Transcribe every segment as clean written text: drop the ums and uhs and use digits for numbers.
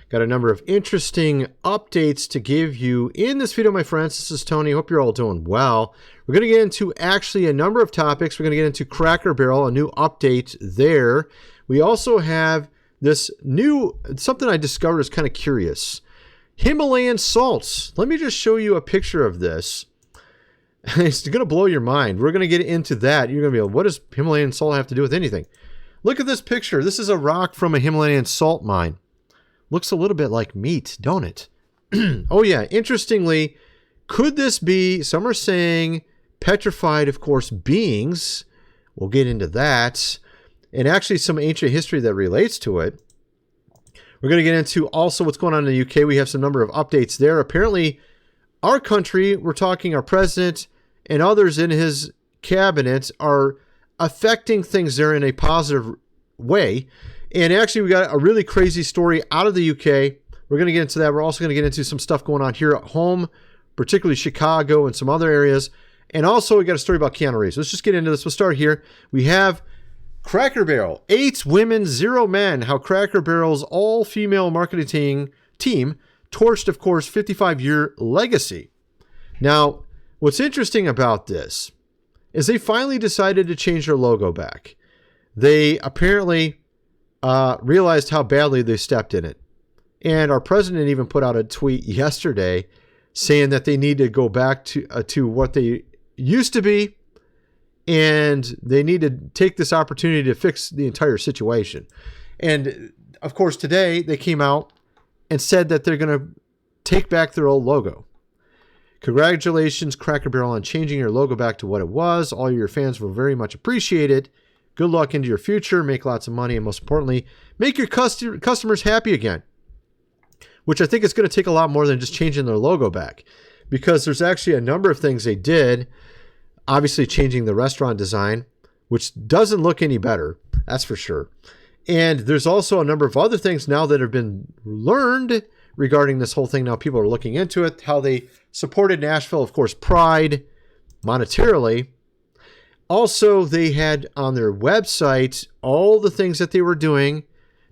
Got a number of interesting updates to give you in this video, my friends. This is Tony. Hope you're all doing well. We're going to get into actually a number of topics. We're going to get into Cracker Barrel, a new update there. We also have this new, something I discovered is kind of curious. Himalayan salts. Let me just show you a picture of this. It's going to blow your mind. We're going to get into that. You're going to be like, what does Himalayan salt have to do with anything? Look at this picture. This is a rock from a Himalayan salt mine. Looks a little bit like meat, don't it? Oh yeah, interestingly, could this be, some are saying, petrified, of course, beings? We'll get into that. And actually some ancient history that relates to it. We're going to get into also what's going on in the UK. We have some number of updates there. Apparently, our country, we're talking our president and others in his cabinet are affecting things there in a positive way. And actually, we got a really crazy story out of the UK. We're going to get into that. We're also going to get into some stuff going on here at home, particularly Chicago and some other areas. And also, we got a story about Keanu Reeves. Let's just get into this. We'll start here. We have Cracker Barrel, 8 women, 0 men. How Cracker Barrel's all-female marketing team torched, of course, 55-year legacy. Now, what's interesting about this is they finally decided to change their logo back. They apparently realized how badly they stepped in it. And our president even put out a tweet yesterday saying that they need to go back to what they used to be, and they need to take this opportunity to fix the entire situation. And of course, today they came out and said that they're going to take back their old logo. Congratulations, Cracker Barrel, on changing your logo back to what it was. All your fans will very much appreciate it. Good luck into your future. Make lots of money. And most importantly, make your customers happy again. Which I think is going to take a lot more than just changing their logo back. Because there's actually a number of things they did. Obviously changing the restaurant design, which doesn't look any better. That's for sure. And there's also a number of other things now that have been learned regarding this whole thing. Now people are looking into it. How they supported Nashville, of course, Pride monetarily. Also, they had on their website all the things that they were doing.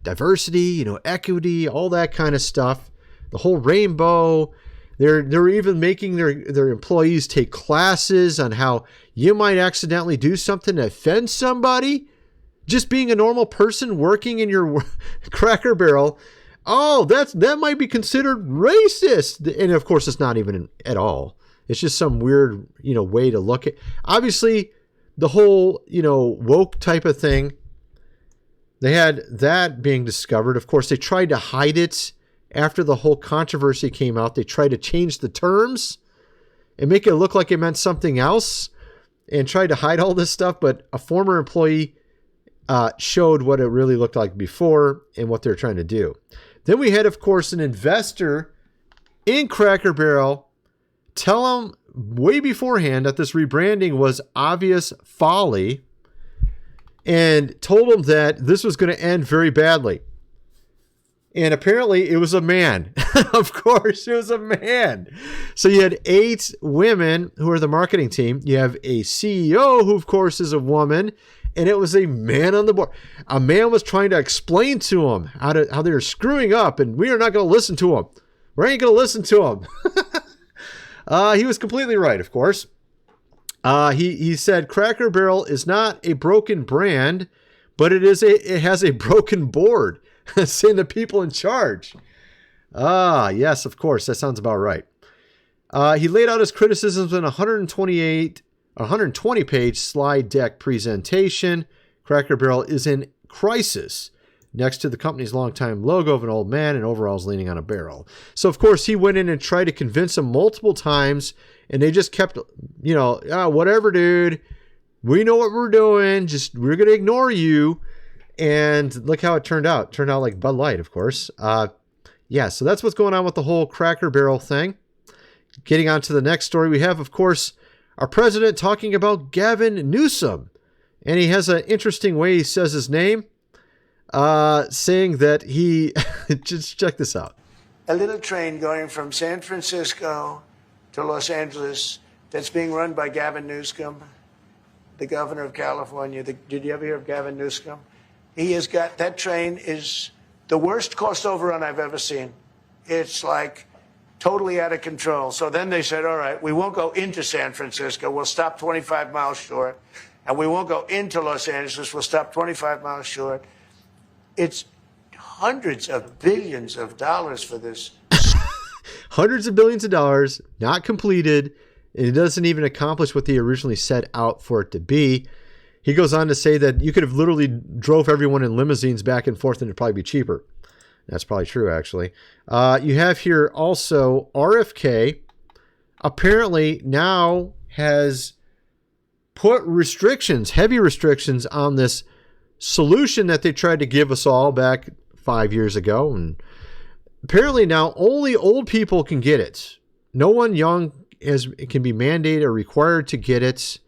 Diversity, equity, all that kind of stuff. The whole rainbow. They're even making their employees take classes on how you might accidentally do something to offend somebody. Just being a normal person working in your Cracker Barrel. Oh, that might be considered racist. And of course, it's not even at all. It's just some weird, way to look at. Obviously, the whole, woke type of thing, they had that being discovered. Of course, they tried to hide it after the whole controversy came out. They tried to change the terms and make it look like it meant something else and tried to hide all this stuff. But a former employee showed what it really looked like before and what they're trying to do. Then we had, of course, an investor in Cracker Barrel tell them way beforehand that this rebranding was obvious folly and told them that this was going to end very badly. And apparently it was a man. Of course, it was a man. So you had 8 women who are the marketing team. You have a CEO who, of course, is a woman. And it was a man on the board. A man was trying to explain to them how they were screwing up. And we are not going to listen to him. We ain't going to listen to him. He was completely right, of course. He said Cracker Barrel is not a broken brand, but it has a broken board. Saying the people in charge. Yes, of course. That sounds about right. He laid out his criticisms in a 120-page slide deck presentation. Cracker Barrel is in crisis. Next to the company's longtime logo of an old man and overalls leaning on a barrel. So, of course, he went in and tried to convince them multiple times, and they just kept, whatever, dude. We know what we're doing. We're going to ignore you. And look how it turned out. It turned out like Bud Light, of course. So that's what's going on with the whole Cracker Barrel thing. Getting on to the next story, we have, of course, our president talking about Gavin Newsom. And he has an interesting way he says his name, saying that he, just check this out. A little train going from San Francisco to Los Angeles that's being run by Gavin Newsom, the governor of California. Did you ever hear of Gavin Newsom? He has got, that train is the worst cost overrun I've ever seen. It's like totally out of control. So then they said, all right, we won't go into San Francisco. We'll stop 25 miles short. And we won't go into Los Angeles. We'll stop 25 miles short. It's hundreds of billions of dollars for this. Hundreds of billions of dollars, not completed. It doesn't even accomplish what they originally set out for it to be. He goes on to say that you could have literally drove everyone in limousines back and forth and it'd probably be cheaper. That's probably true, actually. You have here also RFK apparently now has put restrictions, heavy restrictions on this solution that they tried to give us all back 5 years ago. And apparently now only old people can get it. No one young can be mandated or required to get it.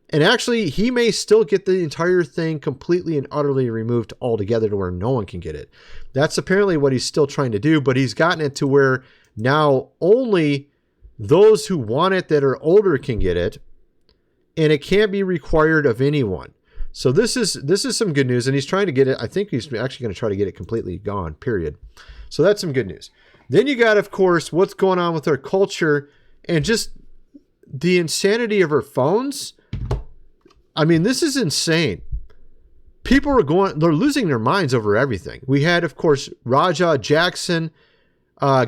And actually, he may still get the entire thing completely and utterly removed altogether to where no one can get it. That's apparently what he's still trying to do, but he's gotten it to where now only those who want it that are older can get it, and it can't be required of anyone. So this is some good news, and he's trying to get it. I think he's actually going to try to get it completely gone, period. So that's some good news. Then you got, of course, what's going on with our culture and just the insanity of our phones. I mean, this is insane. People are they're losing their minds over everything. We had, of course, Raja Jackson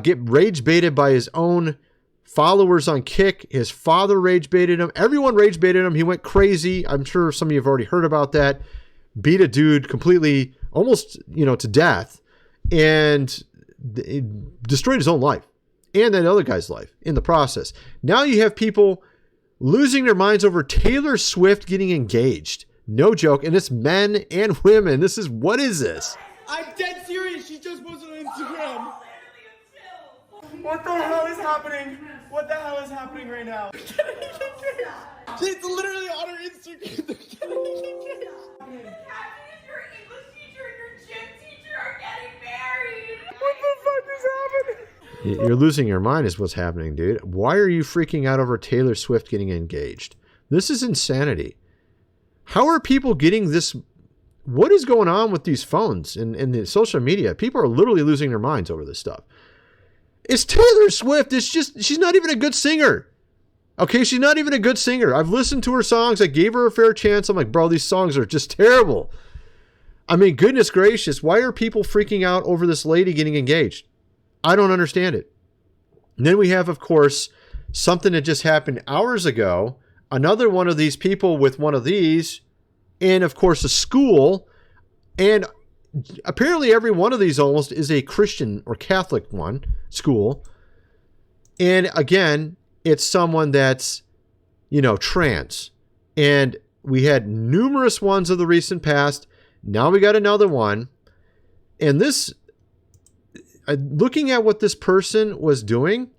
get rage baited by his own followers on Kick. His father rage baited him. Everyone rage baited him. He went crazy. I'm sure some of you have already heard about that. Beat a dude completely, almost, to death, and it destroyed his own life and that other guy's life in the process. Now you have people losing their minds over Taylor Swift getting engaged. No joke. And it's men and women. What is this? I'm dead serious. She just posted on Instagram. What the hell is happening? What the hell is happening right now? It's literally on her Instagram. Your English teacher and your gym teacher are getting married. What the fuck is happening? You're losing your mind is what's happening, dude. Why are you freaking out over Taylor Swift getting engaged? This is insanity. How are people getting this? What is going on with these phones and the social media? People are literally losing their minds over this stuff. It's Taylor Swift. She's not even a good singer. Okay, she's not even a good singer. I've listened to her songs. I gave her a fair chance. I'm like, bro, these songs are just terrible. I mean, goodness gracious. Why are people freaking out over this lady getting engaged? I don't understand it. And then we have, of course, something that just happened hours ago. Another one of these people with one of these, and of course a school, and apparently every one of these almost is a Christian or Catholic school. And again, it's someone that's, trans. And we had numerous ones of the recent past. Now we got another one. And this, looking at what this person was doing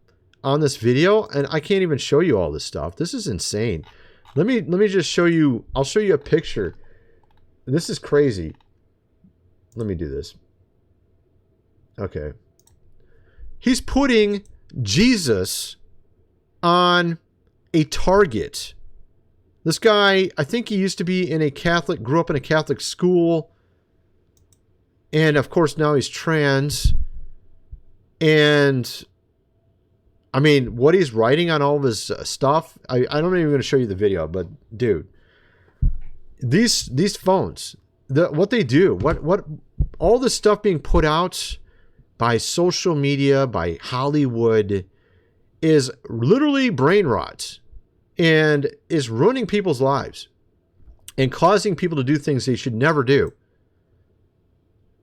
on this video, and I can't even show you all this stuff. This is insane. Let me just show you. I'll show you a picture. This is crazy. Let me do this. Okay. He's putting Jesus on a target. This guy, I think he used to be grew up in a Catholic school. And of course now he's trans. And I mean, what he's writing on all of his stuff, I'm not even going to show you the video, but dude, these phones, what they do, what all the stuff being put out by social media, by Hollywood, is literally brain rot and is ruining people's lives and causing people to do things they should never do.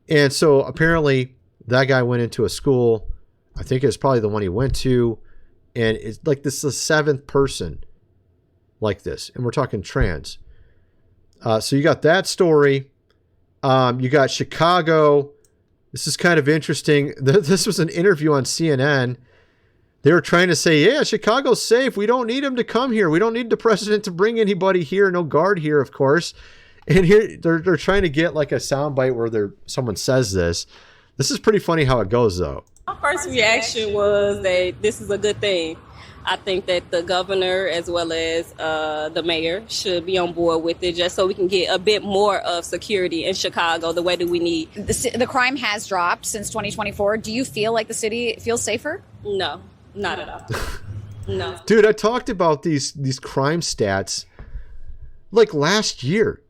And so apparently that guy went into a school. I think it's probably the one he went to. And it's like this is the seventh person like this. And we're talking trans. So you got that story. You got Chicago. This is kind of interesting. This was an interview on CNN. They were trying to say, yeah, Chicago's safe. We don't need him to come here. We don't need the president to bring anybody here. No guard here, of course. And here they're trying to get like a soundbite where someone says this. This is pretty funny how it goes, though. My first reaction was that this is a good thing. I think that the governor as well as the mayor should be on board with it just so we can get a bit more of security in Chicago the way that we need. The crime has dropped since 2024. Do you feel like the city feels safer? No, not at all. No. Dude, I talked about these crime stats like last year,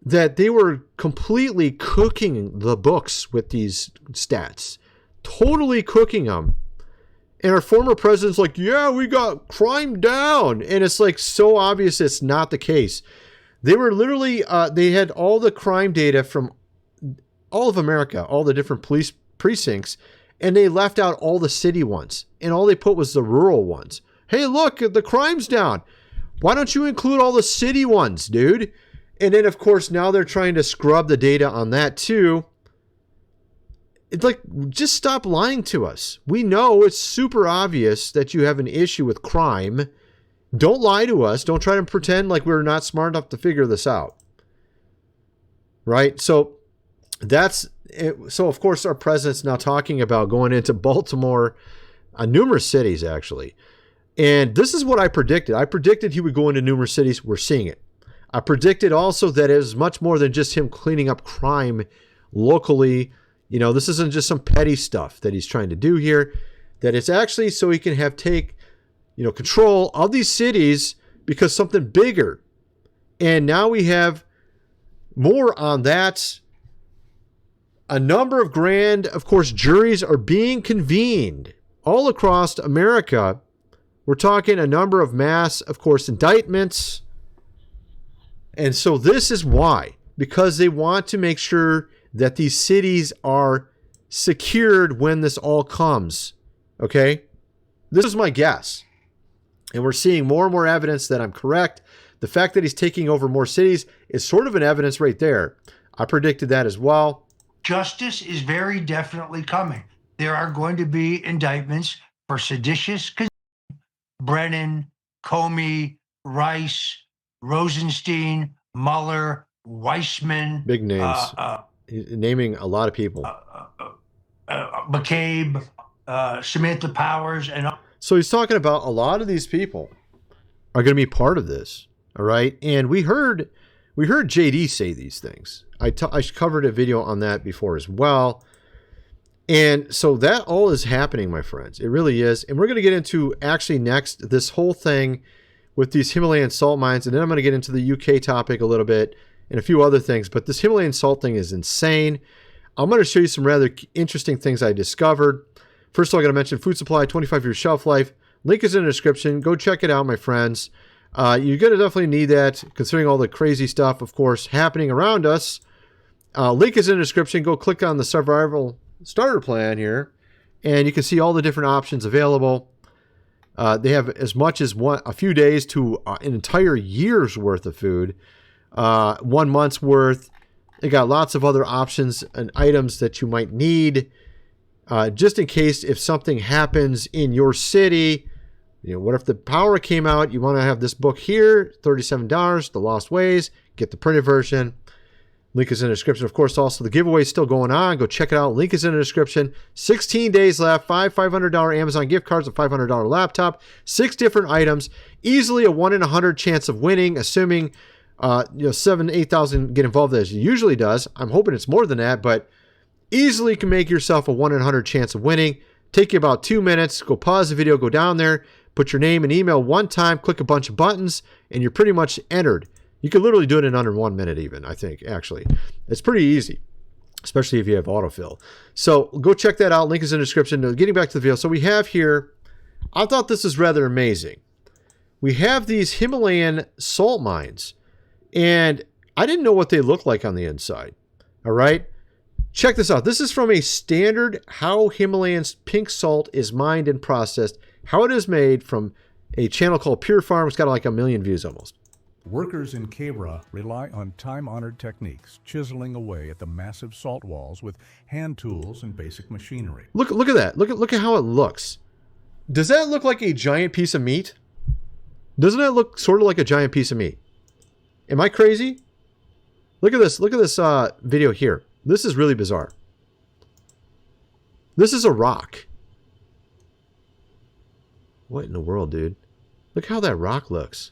that they were completely cooking the books with these stats, totally cooking them. And our former president's like, yeah, we got crime down. And it's like so obvious it's not the case. They were literally, they had all the crime data from all of America, all the different police precincts, and they left out all the city ones. And all they put was the rural ones. Hey, look, the crime's down. Why don't you include all the city ones, dude? And then, of course, now they're trying to scrub the data on that too. It's like, just stop lying to us. We know it's super obvious that you have an issue with crime. Don't lie to us. Don't try to pretend like we're not smart enough to figure this out. Right? So that's it. So, of course, our president's now talking about going into Baltimore, numerous cities, actually. And this is what I predicted. I predicted he would go into numerous cities. We're seeing it. I predicted also that it was much more than just him cleaning up crime locally. You know, this isn't just some petty stuff that he's trying to do here, that it's actually so he can take control of these cities because something bigger. And now we have more on that. A number of grand, of course, juries are being convened all across America. We're talking a number of mass, of course, indictments. And so this is why, because they want to make sure that these cities are secured when this all comes. Okay? This is my guess. And we're seeing more and more evidence that I'm correct. The fact that he's taking over more cities is sort of an evidence right there. I predicted that as well. Justice is very definitely coming. There are going to be indictments for seditious, Brennan, Comey, Rice, Rosenstein, Mueller, Weissman. Big names. Naming a lot of people. McCabe, Samantha Powers. So he's talking about a lot of these people are going to be part of this. All right. And we heard JD say these things. I covered a video on that before as well. And so that all is happening, my friends. It really is. And we're going to get into actually next this whole thing with these Himalayan salt mines. And then I'm going to get into the UK topic a little bit and a few other things. But this Himalayan salt thing is insane. I'm going to show you some rather interesting things I discovered. First of all, I got to mention food supply, 25-year shelf life. Link is in the description. Go check it out, my friends. You're going to definitely need that, considering all the crazy stuff, of course, happening around us. Link is in the description. Go click on the survival starter plan here, and you can see all the different options available. They have as much as a few days to an entire year's worth of food, 1 month's worth. They got lots of other options and items that you might need, just in case if something happens in your city. What if the power came out? You want to have this book here, $37, The Lost Ways. Get the printed version. Link is in the description. Of course, also the giveaway is still going on. Go check it out. Link is in the description. 16 days left. 5 $500 Amazon gift cards, a $500 laptop, 6 different items. Easily a 1 in 100 chance of winning, assuming 7,000-8,000 get involved as it usually does. I'm hoping it's more than that, but easily can make yourself a 1 in 100 chance of winning. Take you about 2 minutes. Go pause the video, go down there, put your name and email one time, click a bunch of buttons, and you're pretty much entered. You can literally do it in under 1 minute even, I think, actually. It's pretty easy, especially if you have autofill. So go check that out. Link is in the description. Now, getting back to the video. So we have here, I thought this is rather amazing. We have these Himalayan salt mines, and I didn't know what they look like on the inside. All right. Check this out. This is from a standard how Himalayan pink salt is mined and processed, how it is made, from a channel called Pure Farm. It's got like 1 million views almost. Workers in Kebra rely on time-honored techniques, chiseling away at the massive salt walls with hand tools and basic machinery. Look at that. Look at how it looks. Does that look like a giant piece of meat? Doesn't that look sort of like a giant piece of meat? Am I crazy? Look at this. Look at this video here. This is really bizarre. This is a rock. What in the world, dude? Look how that rock looks.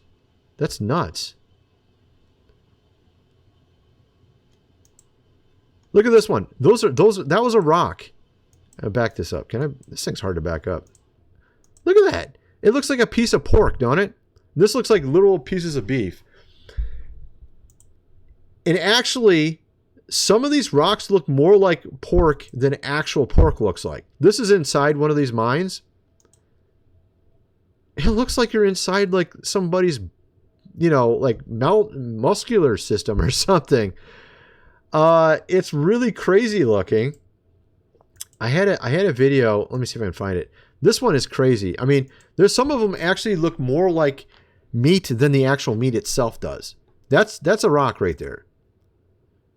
That's nuts. Look at this one. That was a rock. I'll back this up. This thing's hard to back up. Look at that. It looks like a piece of pork, don't it? This looks like literal pieces of beef. And actually, some of these rocks look more like pork than actual pork looks like. This is inside one of these mines. It looks like you're inside like somebody's, like muscular system or something. It's really crazy looking. I had a video. Let me see if I can find it. This one is crazy. I mean, there's some of them actually look more like meat than the actual meat itself does. That's a rock right there.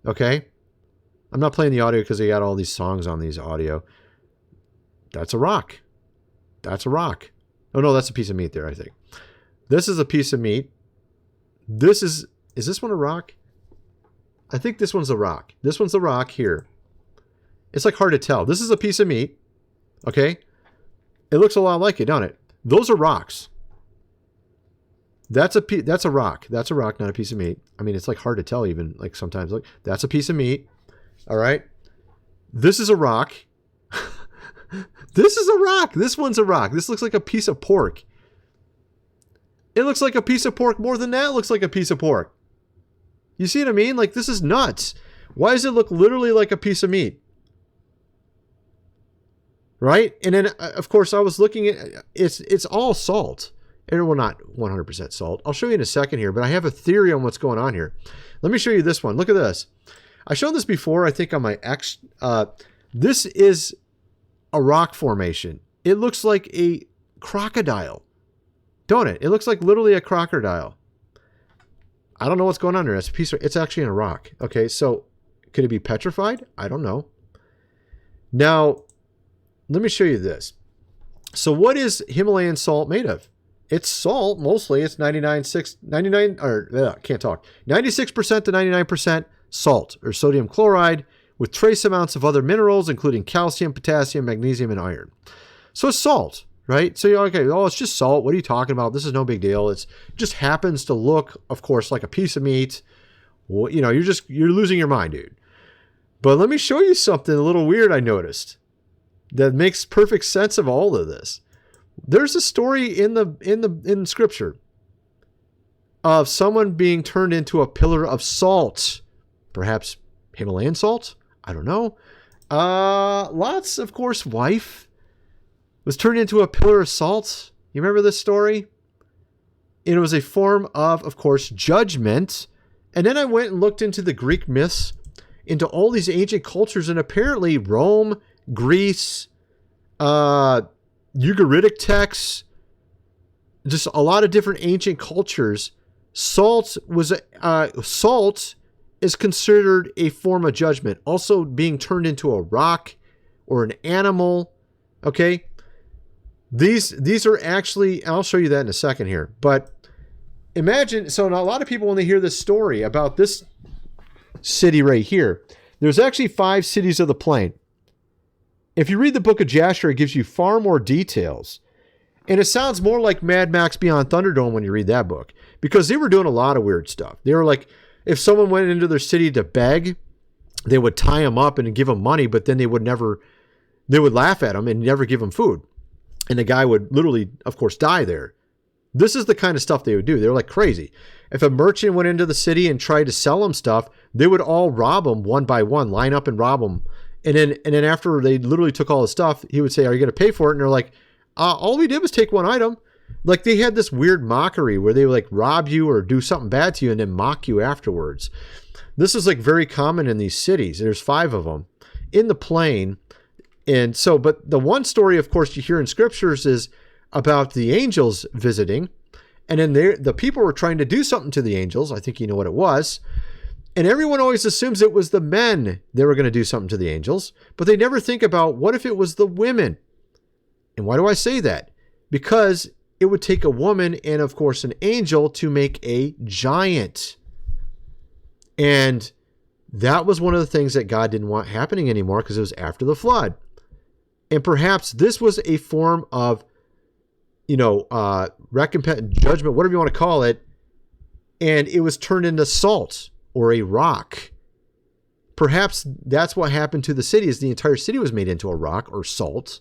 Okay? I'm not playing the audio because they got all these songs on these audio. That's a rock. That's a rock. Oh no, that's a piece of meat there, I think. This is a piece of meat. Is this one a rock? I think this one's a rock. This one's a rock here. It's like hard to tell. This is a piece of meat. Okay? It looks a lot like it, doesn't it? Those are rocks. That's a rock. That's a rock, not a piece of meat. I mean, it's like hard to tell even, like sometimes. Like, that's a piece of meat. All right? This is a rock. This is a rock. This one's a rock. This looks like a piece of pork. It looks like a piece of pork more than that looks like a piece of pork. You see what I mean? Like, this is nuts. Why does it look literally like a piece of meat? Right? And then, of course, I was looking at, it's all salt. Well, not 100% salt. I'll show you in a second here, but I have a theory on what's going on here. Let me show you this one. Look at this. I showed this before, I think, on my X. This is a rock formation. It looks like a crocodile. Don't it? It looks like literally a crocodile. I don't know what's going on there. It's actually in a rock. Okay, so could it be petrified? I don't know. Now, let me show you this. So what is Himalayan salt made of? It's salt, mostly. It's 96% to 99% salt, or sodium chloride, with trace amounts of other minerals, including calcium, potassium, magnesium, and iron. So it's salt, right? So you're okay, oh, it's just salt. What are you talking about? This is no big deal. It just happens to look, of course, like a piece of meat. Well, you're losing your mind, dude. But let me show you something a little weird I noticed that makes perfect sense of all of this. There's a story in Scripture of someone being turned into a pillar of salt, perhaps Himalayan salt. I don't know. Lot's, of course, wife was turned into a pillar of salt. You remember this story? And it was a form of course, judgment. And then I went and looked into the Greek myths, into all these ancient cultures, and apparently Rome, Greece, Ugaritic texts, just a lot of different ancient cultures. Salt is considered a form of judgment, also being turned into a rock or an animal. Okay, these are actually, I'll show you that in a second here. But imagine, so now a lot of people, when they hear this story about this city right here, there's actually 5 cities of the plain. If you read the book of Jasher, it gives you far more details. And it sounds more like Mad Max Beyond Thunderdome when you read that book, because they were doing a lot of weird stuff. They were like, if someone went into their city to beg, they would tie them up and give them money, but then they would laugh at them and never give them food. And the guy would literally, of course, die there. This is the kind of stuff they would do. They were like crazy. If a merchant went into the city and tried to sell them stuff, they would all rob them one by one, line up and rob them. And then after they literally took all the stuff, he would say, "Are you going to pay for it?" And they're like, "All we did was take one item." Like, they had this weird mockery where they would like rob you or do something bad to you and then mock you afterwards. This is like very common in these cities. There's 5 of them in the plain. And so, but the one story, of course, you hear in scriptures is about the angels visiting. And then the people were trying to do something to the angels. I think you know what it was. And everyone always assumes it was the men that were going to do something to the angels, but they never think about, what if it was the women? And why do I say that? Because it would take a woman and, of course, an angel to make a giant. And that was one of the things that God didn't want happening anymore, because it was after the flood. And perhaps this was a form of recompense, judgment, whatever you want to call it, and it was turned into salt or a rock. Perhaps that's what happened to the city, is the entire city was made into a rock or salt,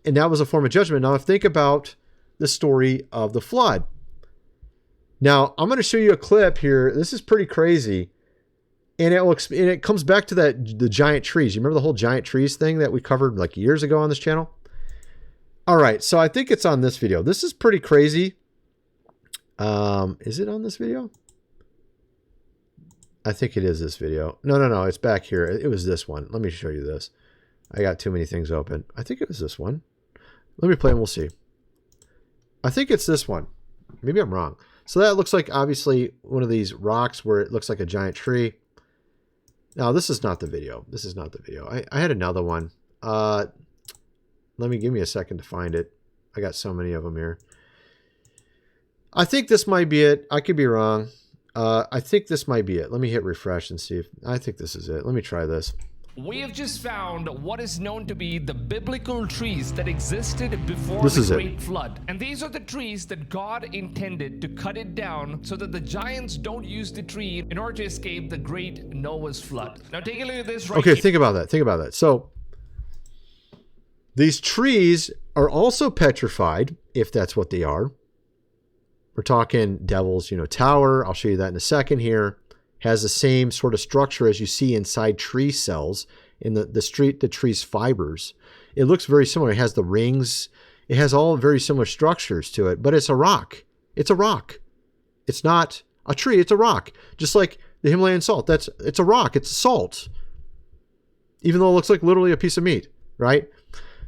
and that was a form of judgment. Now, think about the story of the flood. Now, I'm going to show you a clip here. This is pretty crazy, and it comes back to the giant trees. You remember the whole giant trees thing that we covered like years ago on this channel? All right, so I think it's on this video. This is pretty crazy. Is it on this video? I think it is this video. No, it's back here. It was this one. Let me show you this. I got too many things open. I think it was this one. Let me play and we'll see. I think it's this one. Maybe I'm wrong. So that looks like, obviously, one of these rocks where it looks like a giant tree. Now, this is not the video. This is not the video. I had another one. Give me a second to find it. I got so many of them here. I think this might be it. I could be wrong. I think this might be it. Let me hit refresh and see if I think this is it. Let me try this. We have just found what is known to be the biblical trees that existed before This the is it. Great Flood. And these are the trees that God intended to cut it down so that the giants don't use the tree in order to escape the great Noah's flood. Now take a look at this right Okay, here. think about that. Think about that. So these trees are also petrified, if that's what they are. We're talking Devil's, Tower. I'll show you that in a second here. Has the same sort of structure as you see inside tree cells in the tree's fibers. It looks very similar. It has the rings. It has all very similar structures to it, but it's a rock. It's a rock. It's not a tree. It's a rock. Just like the Himalayan salt. It's a rock. It's salt. Even though it looks like literally a piece of meat, right?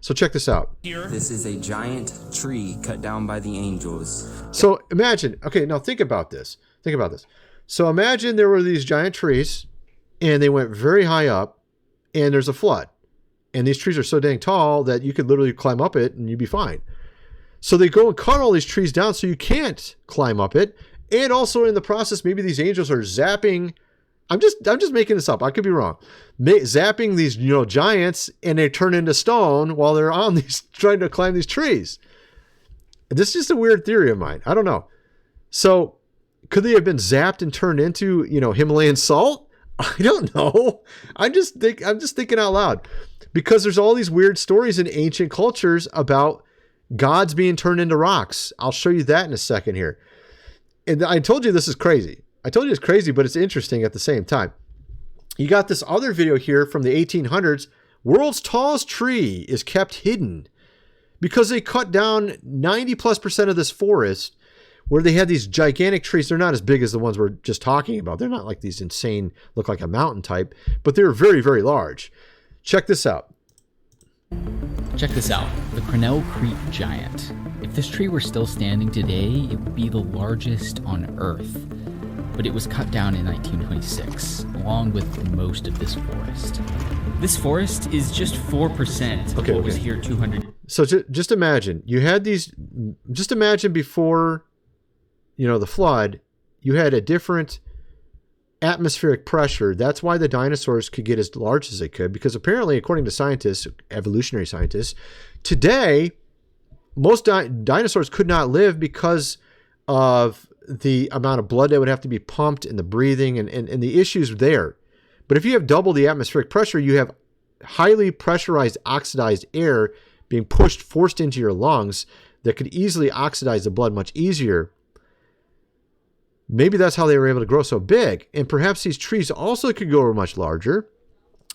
So check this out. This is a giant tree cut down by the angels. So imagine, okay, now think about this. Think about this. So imagine there were these giant trees and they went very high up and there's a flood. And these trees are so dang tall that you could literally climb up it and you'd be fine. So they go and cut all these trees down so you can't climb up it. And also in the process, maybe these angels are zapping. I'm just making this up. I could be wrong. Zapping these, giants, and they turn into stone while they're on these, trying to climb these trees. This is just a weird theory of mine. I don't know. So could they have been zapped and turned into, Himalayan salt? I don't know. I'm just thinking out loud, because there's all these weird stories in ancient cultures about gods being turned into rocks. I'll show you that in a second here. And I told you this is crazy. I told you it's crazy, but it's interesting at the same time. You got this other video here from the 1800s. World's tallest tree is kept hidden because they cut down 90+% of this forest where they had these gigantic trees. They're not as big as the ones we're just talking about. They're not like these insane, look like a mountain type, but they're very, very large. Check this out. Check this out, the Grinnell Creek Giant. If this tree were still standing today, it would be the largest on Earth. But it was cut down in 1926, along with most of this forest. This forest is just 4% of what was here 200. So just imagine, you had these, just imagine before, the flood, you had a different atmospheric pressure. That's why the dinosaurs could get as large as they could, because apparently, according to scientists, evolutionary scientists, today, most dinosaurs could not live because of the amount of blood that would have to be pumped and the breathing and the issues there. But if you have double the atmospheric pressure, you have highly pressurized oxidized air being forced into your lungs that could easily oxidize the blood much easier. Maybe that's how they were able to grow so big. And perhaps these trees also could grow much larger.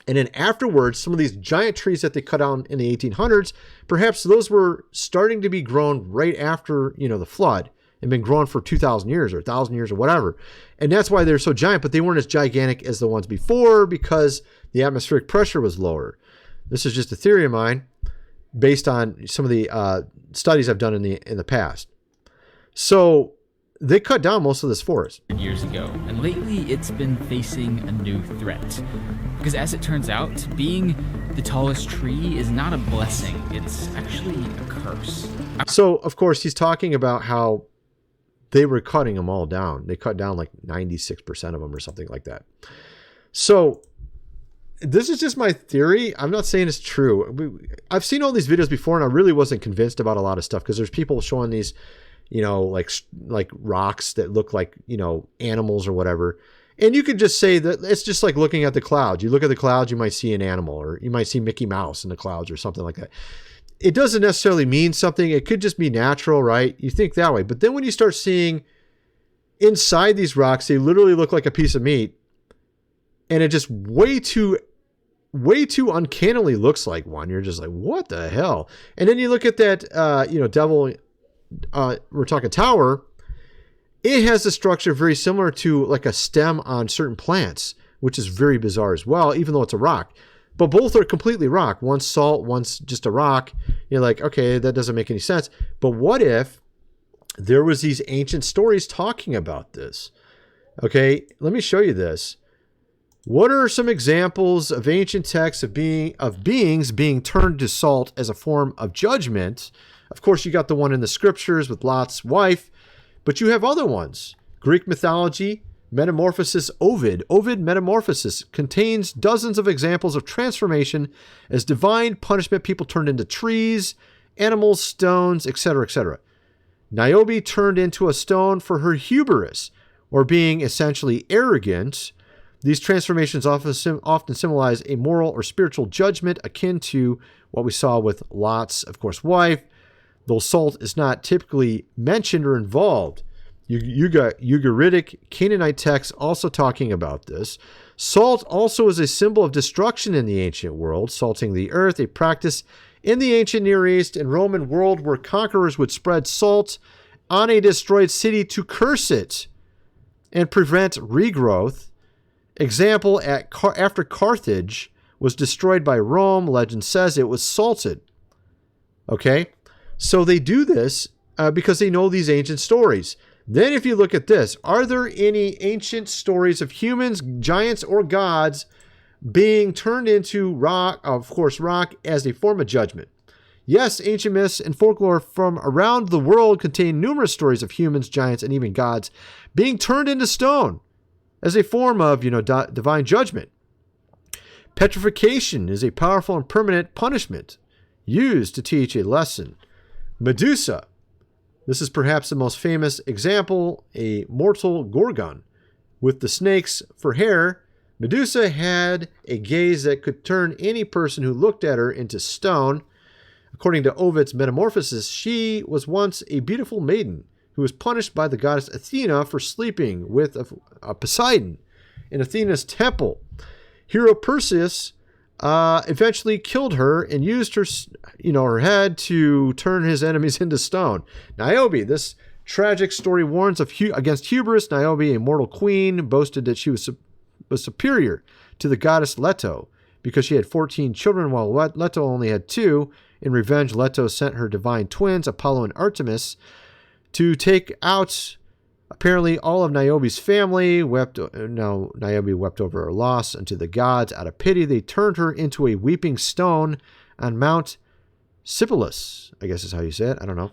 And then afterwards, some of these giant trees that they cut down in the 1800s, perhaps those were starting to be grown right after, the flood, and been growing for 2,000 years or 1,000 years or whatever. And that's why they're so giant, but they weren't as gigantic as the ones before because the atmospheric pressure was lower. This is just a theory of mine based on some of the studies I've done in the past. So they cut down most of this forest. Years ago, and lately it's been facing a new threat. Because as it turns out, being the tallest tree is not a blessing, it's actually a curse. So, of course, he's talking about how they were cutting them all down. They cut down like 96% of them or something like that. So this is just my theory. I'm not saying it's true. I've seen all these videos before, and I really wasn't convinced about a lot of stuff because there's people showing these, like rocks that look like, animals or whatever. And you could just say that it's just like looking at the clouds. You look at the clouds, you might see an animal, or you might see Mickey Mouse in the clouds or something like that. It doesn't necessarily mean something. It could just be natural, right? You think that way. But then when you start seeing inside these rocks, they literally look like a piece of meat. And it just way too uncannily looks like one. You're just like, what the hell? And then you look at that, devil, we're talking tower. It has a structure very similar to like a stem on certain plants, which is very bizarre as well, even though it's a rock. But both are completely rock. One's salt, one's just a rock. You're like, okay, that doesn't make any sense. But what if there was these ancient stories talking about this? Okay, let me show you this. What are some examples of ancient texts of beings being turned to salt as a form of judgment? Of course, you got the one in the scriptures with Lot's wife, but you have other ones. Greek mythology, Metamorphosis Ovid. Ovid Metamorphosis contains dozens of examples of transformation as divine punishment, people turned into trees, animals, stones, etc., etc. Niobe turned into a stone for her hubris, or being essentially arrogant. These transformations often symbolize a moral or spiritual judgment akin to what we saw with Lot's, of course, wife, though salt is not typically mentioned or involved. You got Ugaritic Canaanite texts also talking about this. Salt also is a symbol of destruction in the ancient world, salting the earth, a practice in the ancient Near East and Roman world where conquerors would spread salt on a destroyed city to curse it and prevent regrowth. Example, after Carthage was destroyed by Rome, legend says it was salted. Okay? So they do this because they know these ancient stories. Then if you look at this, are there any ancient stories of humans, giants, or gods being turned into rock, of course, rock as a form of judgment? Yes, ancient myths and folklore from around the world contain numerous stories of humans, giants, and even gods being turned into stone as a form of, divine judgment. Petrification is a powerful and permanent punishment used to teach a lesson. Medusa. This is perhaps the most famous example, a mortal gorgon. With the snakes for hair, Medusa had a gaze that could turn any person who looked at her into stone. According to Ovid's Metamorphosis, she was once a beautiful maiden who was punished by the goddess Athena for sleeping with Poseidon in Athena's temple. Hero Perseus eventually killed her and used her, her head to turn his enemies into stone. Niobe, this tragic story warns against hubris. Niobe, a mortal queen, boasted that she was superior to the goddess Leto because she had 14 children while Leto only had 2. In revenge, Leto sent her divine twins, Apollo and Artemis, to take out apparently all of Niobe's family. Niobe wept over her loss unto the gods. Out of pity, they turned her into a weeping stone on Mount Sipylus, I guess is how you say it. I don't know.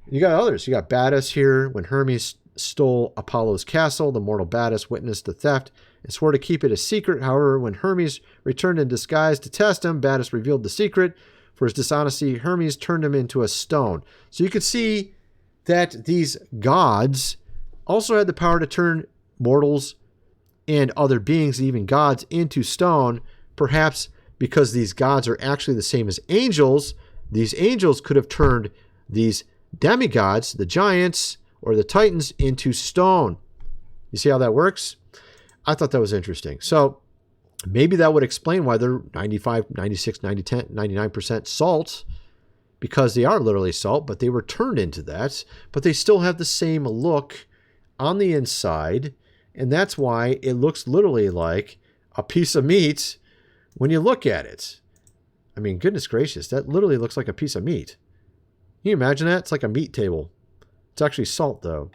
You got others. You got Battus here. When Hermes stole Apollo's castle, the mortal Battus witnessed the theft and swore to keep it a secret. However, when Hermes returned in disguise to test him, Battus revealed the secret. For his dishonesty, Hermes turned him into a stone. So you could see that these gods also had the power to turn mortals and other beings, even gods, into stone. Perhaps because these gods are actually the same as angels, these angels could have turned these demigods, the giants or the titans, into stone. You see how that works? I thought that was interesting. So maybe that would explain why they're 95, 96, 90, 10, 99% salt, because they are literally salt, but they were turned into that. But they still have the same look on the inside, and that's why it looks literally like a piece of meat when you look at it. I mean, goodness gracious, that literally looks like a piece of meat. Can you imagine that? It's like a meat table. It's actually salt, though.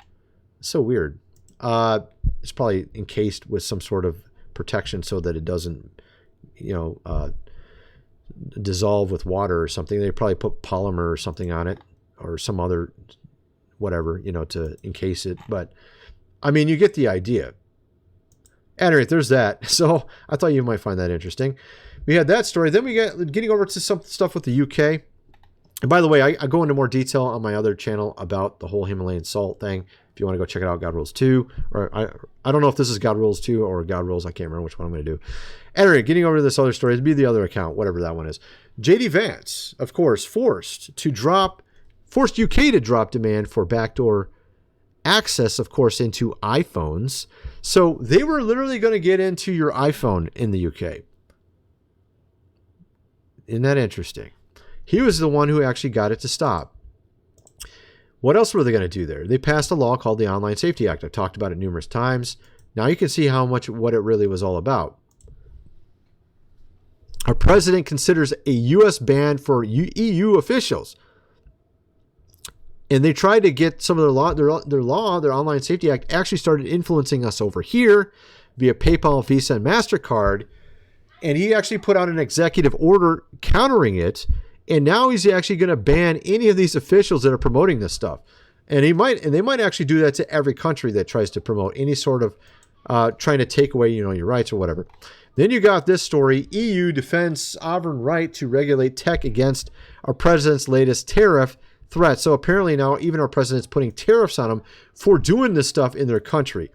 It's so weird. It's probably encased with some sort of protection so that it doesn't, dissolve with water or something. They probably put polymer or something on it, or some other whatever, to encase it. But I mean, you get the idea. At any rate, there's that. So I thought you might find that interesting. We had that story. Then we get getting over to some stuff with the UK. And by the way, I go into more detail on my other channel about the whole Himalayan salt thing. If you want to go check it out, God Rules 2. Or I don't know if this is God Rules 2 or God Rules. I can't remember which one I'm going to do. Anyway, getting over to this other story. It'd be the other account, whatever that one is. JD Vance, of course, forced UK to drop demand for backdoor access, of course, into iPhones. So they were literally going to get into your iPhone in the UK. Isn't that interesting? He was the one who actually got it to stop. What else were they going to do there? They passed a law called the Online Safety Act. I've talked about it numerous times. Now you can see what it really was all about. Our president considers a U.S. ban for EU officials. And they tried to get some of their Online Safety Act actually started influencing us over here via PayPal, Visa, and MasterCard. And he actually put out an executive order countering it. And now he's actually going to ban any of these officials that are promoting this stuff. And they might actually do that to every country that tries to promote any sort of trying to take away, your rights or whatever. Then you got this story. EU defends sovereign right to regulate tech against our president's latest tariff threat. So apparently now even our president's putting tariffs on them for doing this stuff in their country.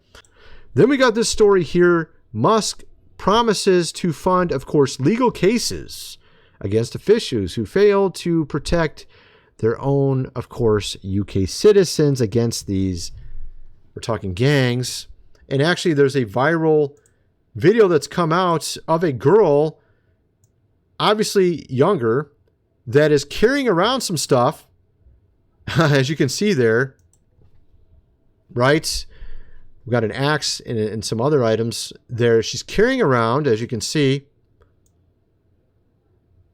Then we got this story here. Musk promises to fund, of course, legal cases against officials who failed to protect their own, of course, UK citizens against these, we're talking gangs. And actually there's a viral video that's come out of a girl, obviously younger, that is carrying around some stuff, as you can see there, right? We've got an axe and some other items there. She's carrying around, as you can see,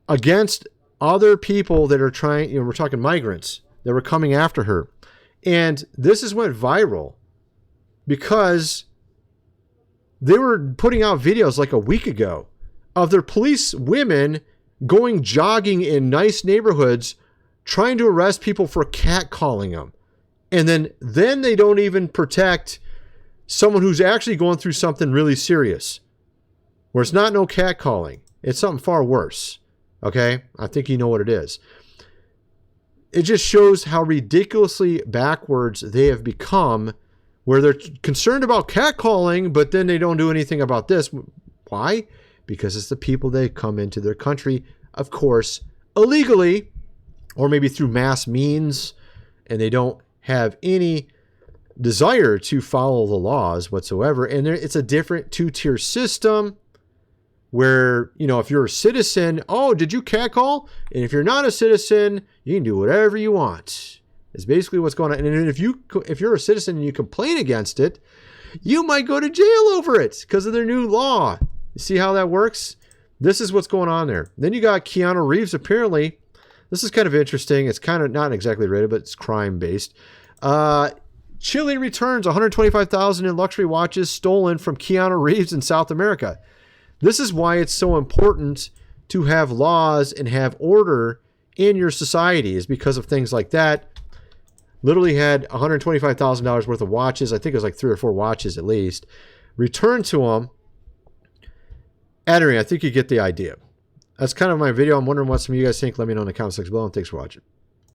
against other people that are trying, we're talking migrants that were coming after her. And this has went viral because they were putting out videos like a week ago of their police women going jogging in nice neighborhoods trying to arrest people for catcalling them. And then they don't even protect someone who's actually going through something really serious, where it's not no catcalling. It's something far worse. Okay? I think you know what it is. It just shows how ridiculously backwards they have become, where they're concerned about catcalling, but then they don't do anything about this. Why? Because it's the people that come into their country, of course, illegally, or maybe through mass means, and they don't have any desire to follow the laws whatsoever. And it's a different two-tier system where, if you're a citizen, oh, did you catcall? And if you're not a citizen, you can do whatever you want. It's basically what's going on. And if you're a citizen and you complain against it, you might go to jail over it because of their new law. You see how that works? This is what's going on there. Then you got Keanu Reeves. Apparently, this is kind of interesting. It's kind of not exactly rated, but it's crime-based. Chile returns 125,000 in luxury watches stolen from Keanu Reeves in South America. This is why it's so important to have laws and have order in your society, is because of things like that. Literally had $125,000 worth of watches. I think it was like 3 or 4 watches at least. Returned to him. Anyway, I think you get the idea. That's kind of my video. I'm wondering what some of you guys think. Let me know in the comment section below. And thanks for watching.